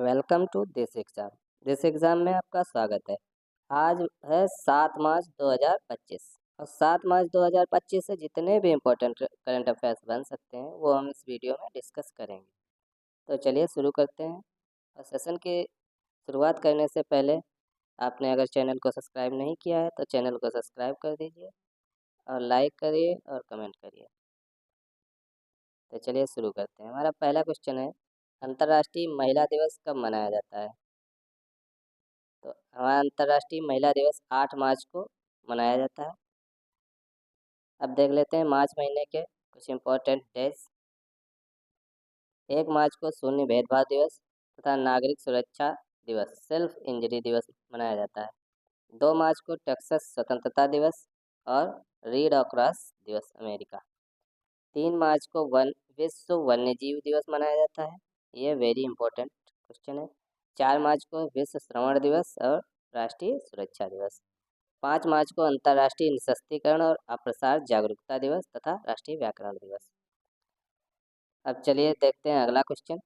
Welcome to this exam में आपका स्वागत है। आज है 7 मार्च 2025 और 7 मार्च 2025 से जितने भी इम्पोर्टेंट करंट अफेयर्स बन सकते हैं वो हम इस वीडियो में डिस्कस करेंगे। तो चलिए शुरू करते हैं। और सेशन की शुरुआत करने से पहले आपने अगर चैनल को सब्सक्राइब नहीं किया है तो चैनल को सब्सक्राइब कर दीजिए और लाइक करिए और कमेंट करिए। तो चलिए शुरू करते हैं। हमारा पहला क्वेश्चन है, अंतर्राष्ट्रीय महिला दिवस कब मनाया जाता है? तो हमारा अंतर्राष्ट्रीय महिला दिवस 8 मार्च को मनाया जाता है। अब देख लेते हैं मार्च महीने के कुछ इम्पोर्टेंट डेज। 1 मार्च को शून्य भेदभाव दिवस तथा नागरिक सुरक्षा दिवस सेल्फ इंजरी दिवस मनाया जाता है। 2 मार्च को टेक्सास स्वतंत्रता दिवस और रीड क्रॉस दिवस अमेरिका। 3 मार्च को विश्व वन्यजीव दिवस मनाया जाता है। ये वेरी इंपॉर्टेंट क्वेश्चन है। 4 मार्च को विश्व श्रवण दिवस और राष्ट्रीय सुरक्षा दिवस। 5 मार्च को अंतर्राष्ट्रीय निशस्त्रीकरण और अप्रसार जागरूकता दिवस तथा राष्ट्रीय व्याकरण दिवस। अब चलिए देखते हैं अगला क्वेश्चन।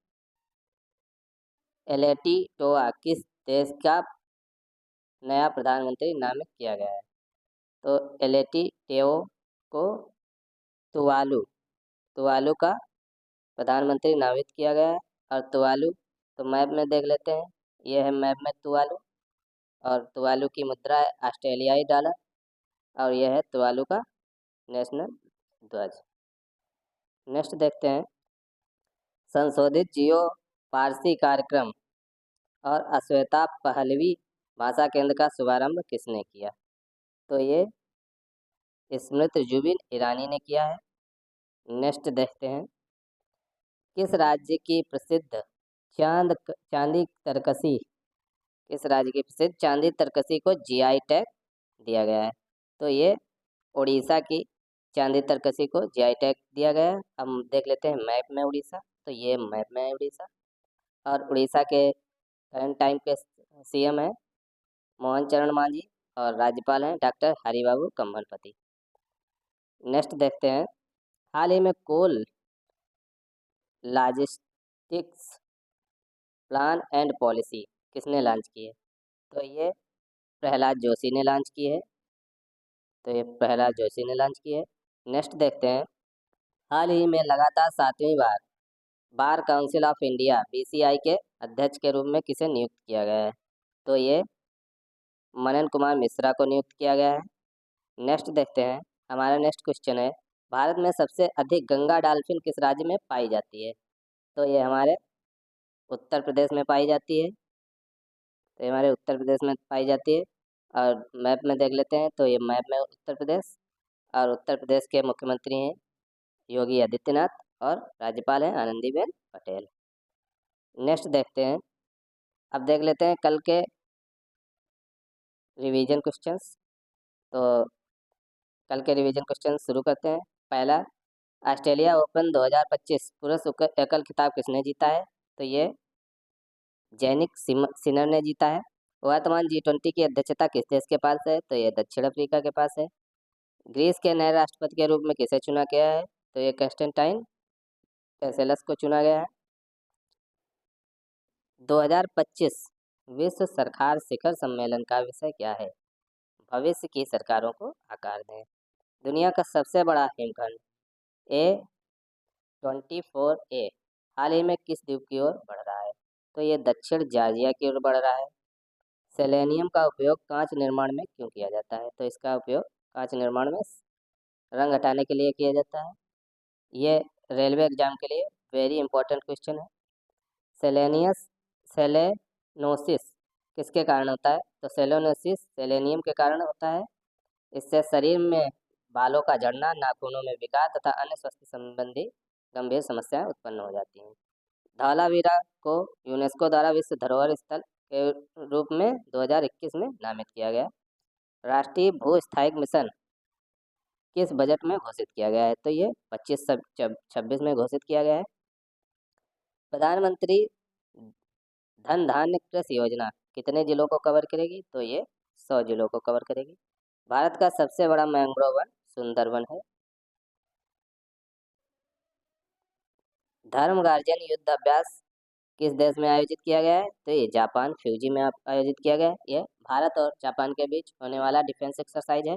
एलेटी टोआ किस देश का नया प्रधानमंत्री नामित किया गया है? तो एलेटी टेओ को तुवालू का प्रधानमंत्री नामित किया गया है। और तुवालू तो मैप में देख लेते हैं। ये है मैप में तुवालू और तुवालू की मुद्रा है ऑस्ट्रेलियाई डॉलर और यह है तुवालू का नेशनल ध्वज। नेक्स्ट देखते हैं, संशोधित जियो फारसी कार्यक्रम और अश्वेता पहलवी भाषा केंद्र का शुभारंभ किसने किया? तो ये स्मृति जुबिन ईरानी ने किया है। नेक्स्ट देखते हैं, किस राज्य की प्रसिद्ध चांदी तरकसी को जीआई टैग दिया गया है? तो ये उड़ीसा की चांदी तरकसी को जीआई टैग दिया गया है। हम देख लेते हैं मैप में उड़ीसा। तो ये मैप में है उड़ीसा और उड़ीसा के करंट टाइम के सीएम है मोहन चरण मांझी और राज्यपाल हैं डॉक्टर हरिबाबू कंभनपति। नेक्स्ट देखते हैं, हाल ही में कोल लॉजिस्टिक्स प्लान एंड पॉलिसी किसने लॉन्च की है? तो ये प्रहलाद जोशी ने लॉन्च की है। नेक्स्ट देखते हैं, हाल ही में लगातार 7वीं बार काउंसिल ऑफ इंडिया बीसीआई के अध्यक्ष के रूप में किसे नियुक्त किया गया है? तो ये मनन कुमार मिश्रा को नियुक्त किया गया है। नेक्स्ट देखते हैं, हमारा नेक्स्ट क्वेश्चन है, भारत में सबसे अधिक गंगा डॉल्फिन किस राज्य में पाई जाती है? तो ये हमारे उत्तर प्रदेश में पाई जाती है। और मैप में देख लेते हैं। तो ये मैप में उत्तर प्रदेश और उत्तर प्रदेश के मुख्यमंत्री हैं योगी आदित्यनाथ और राज्यपाल हैं आनंदीबेन पटेल। नेक्स्ट देखते हैं, अब देख लेते हैं कल के रिवीजन क्वेश्चंस। तो कल के रिवीजन क्वेश्चन शुरू करते हैं। पहला, ऑस्ट्रेलिया ओपन 2025 पुरुष एकल खिताब किसने जीता है? तो ये जैनिक सिनर ने जीता है। वर्तमान G20 की अध्यक्षता किस देश के पास है? तो ये दक्षिण अफ्रीका के पास है। ग्रीस के नए राष्ट्रपति के रूप में किसे चुना गया है? तो ये कंस्टेंटाइन कैसेलस को चुना गया है। 2025 विश्व सरकार शिखर सम्मेलन का विषय क्या है? भविष्य की सरकारों को आकार दें। दुनिया का सबसे बड़ा हिमखंड A24A हाल ही में किस द्वीप की ओर बढ़ रहा है? तो ये दक्षिण जॉर्जिया की ओर बढ़ रहा है। सेलेनियम का उपयोग कांच निर्माण में क्यों किया जाता है? तो इसका उपयोग कांच निर्माण में रंग हटाने के लिए किया जाता है। ये रेलवे एग्जाम के लिए वेरी इंपॉर्टेंट क्वेश्चन है। सेलेनोसिस किसके कारण होता है? तो सेलेनोसिस सेलेनियम के कारण होता है। इससे शरीर में बालों का झड़ना, नाखूनों में विकार तथा अन्य स्वास्थ्य संबंधी गंभीर समस्याएं उत्पन्न हो जाती हैं। धौलावीरा को यूनेस्को द्वारा विश्व धरोहर स्थल के रूप में 2021 में नामित किया गया। राष्ट्रीय भू स्थायिक मिशन किस बजट में घोषित किया गया है? तो ये 25-26 में घोषित किया गया है। प्रधानमंत्री धन धान्य कृषि योजना कितने जिलों को कवर करेगी? तो ये 100 जिलों को कवर करेगी। भारत का सबसे बड़ा मैंग्रोव वन सुंदरवन है। धर्म गार्जियन युद्ध अभ्यास किस देश में आयोजित किया गया है? तो ये जापान फ्यूजी में आयोजित किया गया है। ये भारत और जापान के बीच होने वाला डिफेंस एक्सरसाइज है।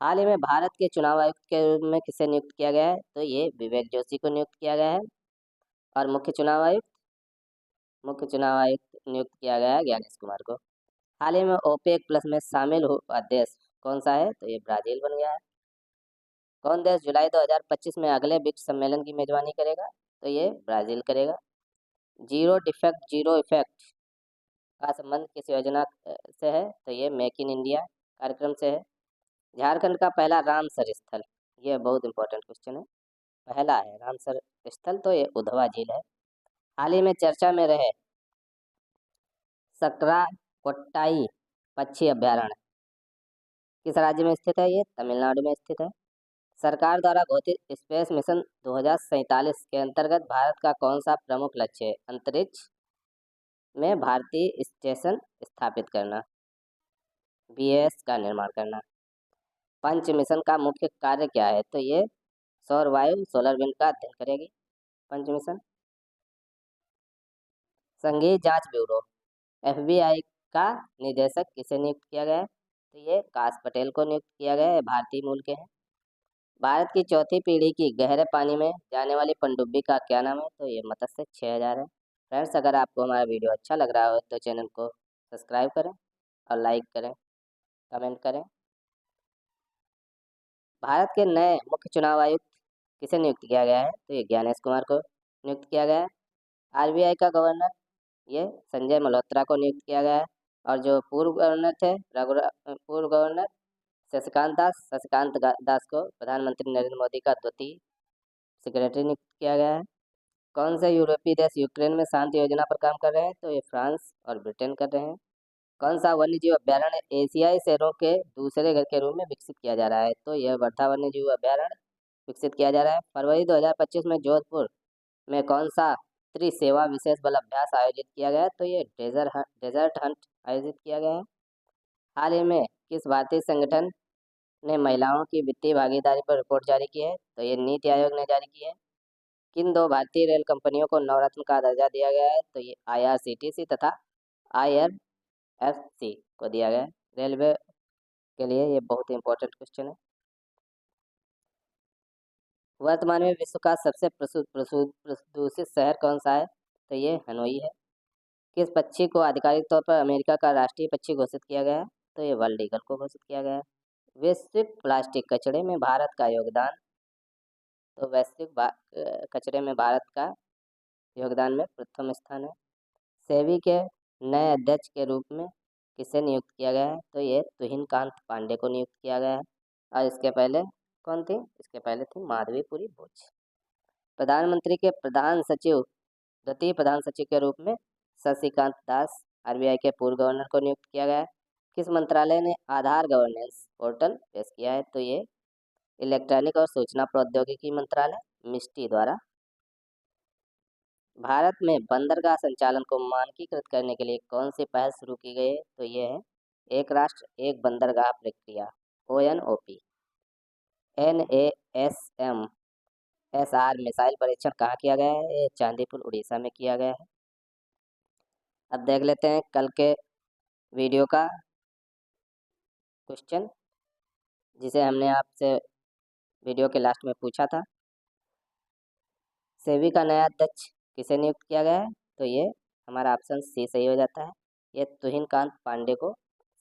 हाल ही में भारत के चुनाव आयुक्त के रूप में किसे नियुक्त किया गया है? तो ये विवेक जोशी को नियुक्त किया गया है। और मुख्य चुनाव आयुक्त नियुक्त किया गया है ज्ञानेश कुमार को। हाल ही में ओपेक प्लस में शामिल हुआ देश कौन सा है? तो ये ब्राजील बन गया है। कौन देश जुलाई 2025 में अगले ब्रिक्स सम्मेलन की मेजबानी करेगा? तो ये ब्राजील करेगा। जीरो डिफेक्ट जीरो इफेक्ट का संबंध किस योजना से है? तो ये मेक इन इंडिया कार्यक्रम से है। झारखंड का पहला रामसर स्थल, ये बहुत इंपॉर्टेंट क्वेश्चन है। पहला है रामसर स्थल, तो ये उधवा झील है। हाल ही में चर्चा में रहे सकरा कोट्टाई पक्षी अभ्यारण्य किस राज्य में स्थित है? ये तमिलनाडु में स्थित है। सरकार द्वारा घोषित स्पेस मिशन 2047 के अंतर्गत भारत का कौन सा प्रमुख लक्ष्य है? अंतरिक्ष में भारतीय स्टेशन स्थापित करना, बीएस का निर्माण करना। पंच मिशन का मुख्य कार्य क्या है? तो ये सौर वायु सोलर विंड का अध्ययन करेगी पंच मिशन। संघीय जांच ब्यूरो एफबीआई का निदेशक किसे नियुक्त किया गया है? तो ये काश पटेल को नियुक्त किया गया है, भारतीय मूल के हैं। भारत की चौथी पीढ़ी की गहरे पानी में जाने वाली पनडुब्बी का क्या नाम है? तो ये मत्स्य 6000 है। फ्रेंड्स, अगर आपको हमारा वीडियो अच्छा लग रहा हो तो चैनल को सब्सक्राइब करें और लाइक करें, कमेंट करें। भारत के नए मुख्य चुनाव आयुक्त किसे नियुक्त किया गया है? तो ये ज्ञानेश कुमार को नियुक्त किया गया है। आरबीआई का गवर्नर ये संजय मल्होत्रा को नियुक्त किया गया है। और जो पूर्व गवर्नर शशिकांत दास को प्रधानमंत्री नरेंद्र मोदी का द्वितीय सेक्रेटरी नियुक्त किया गया है। कौन से यूरोपीय देश यूक्रेन में शांति योजना पर काम कर रहे हैं? तो ये फ्रांस और ब्रिटेन कर रहे हैं। कौन सा वन्यजीव अभ्यारण्य एशियाई शेरों के दूसरे घर के रूप में विकसित किया जा रहा है? तो यह वर्धा वन्यजीव अभ्यारण्य विकसित किया जा रहा है। फरवरी 2025 में जोधपुर में कौन सा त्रिसेवा विशेष बल अभ्यास आयोजित किया गया है? तो ये डेजर्ट हंट आयोजित किया गया है। हाल ही में किस भारतीय संगठन ने महिलाओं की वित्तीय भागीदारी पर रिपोर्ट जारी की है? तो ये नीति आयोग ने जारी की है। किन दो भारतीय रेल कंपनियों को नवरत्न का दर्जा दिया गया है? तो ये आईआरसीटीसी तथा आईआरएफसी को दिया गया है। रेलवे के लिए ये बहुत इंपॉर्टेंट क्वेश्चन है। वर्तमान में विश्व का सबसे प्रदूषित शहर कौन सा है? तो ये हनोई है। किस पक्षी को आधिकारिक तौर पर अमेरिका का राष्ट्रीय पक्षी घोषित किया गया है? तो ये वर्ल्ड ईगल को घोषित किया गया है। वैश्विक प्लास्टिक कचरे में भारत का योगदान, तो कचरे में भारत का योगदान में प्रथम स्थान है। सेबी के नए अध्यक्ष के रूप में किसे नियुक्त किया गया है? तो ये तुहिन कांत पांडे को नियुक्त किया गया है। और इसके पहले कौन थी? इसके पहले थी माधवीपुरी भोज। प्रधानमंत्री के द्वितीय प्रधान सचिव के रूप में शशिकांत दास आरबीआई के पूर्व गवर्नर को नियुक्त किया गया है। किस मंत्रालय ने आधार गवर्नेंस पोर्टल पेश किया है? तो ये इलेक्ट्रॉनिक और सूचना प्रौद्योगिकी मंत्रालय मिस्टी द्वारा। भारत में बंदरगाह संचालन को मानकीकृत करने के लिए कौन सी पहल शुरू की गई है? तो ये है एक राष्ट्र एक बंदरगाह प्रक्रिया, ONOP। NASMSR मिसाइल परीक्षण कहाँ किया गया है? ये चांदीपुर उड़ीसा में किया गया है। अब देख लेते हैं कल के वीडियो का क्वेश्चन, जिसे हमने आपसे वीडियो के लास्ट में पूछा था। सेबी का नया अध्यक्ष किसे नियुक्त किया गया है? तो ये हमारा ऑप्शन सी सही हो जाता है। ये तुहिन कांत पांडे को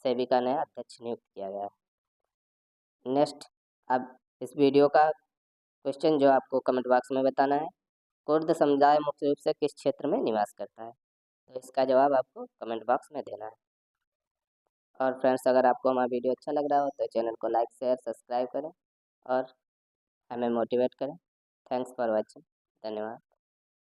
सेबी का नया अध्यक्ष नियुक्त किया गया है। नेक्स्ट, अब इस वीडियो का क्वेश्चन जो आपको कमेंट बॉक्स में बताना है, कुर्द समुदाय मुख्य रूप से किस क्षेत्र में निवास करता है? तो इसका जवाब आपको कमेंट बॉक्स में देना है। और फ्रेंड्स, अगर आपको हमारा वीडियो अच्छा लग रहा हो तो चैनल को लाइक शेयर सब्सक्राइब करें और हमें मोटिवेट करें। Thanks for watching. धन्यवाद।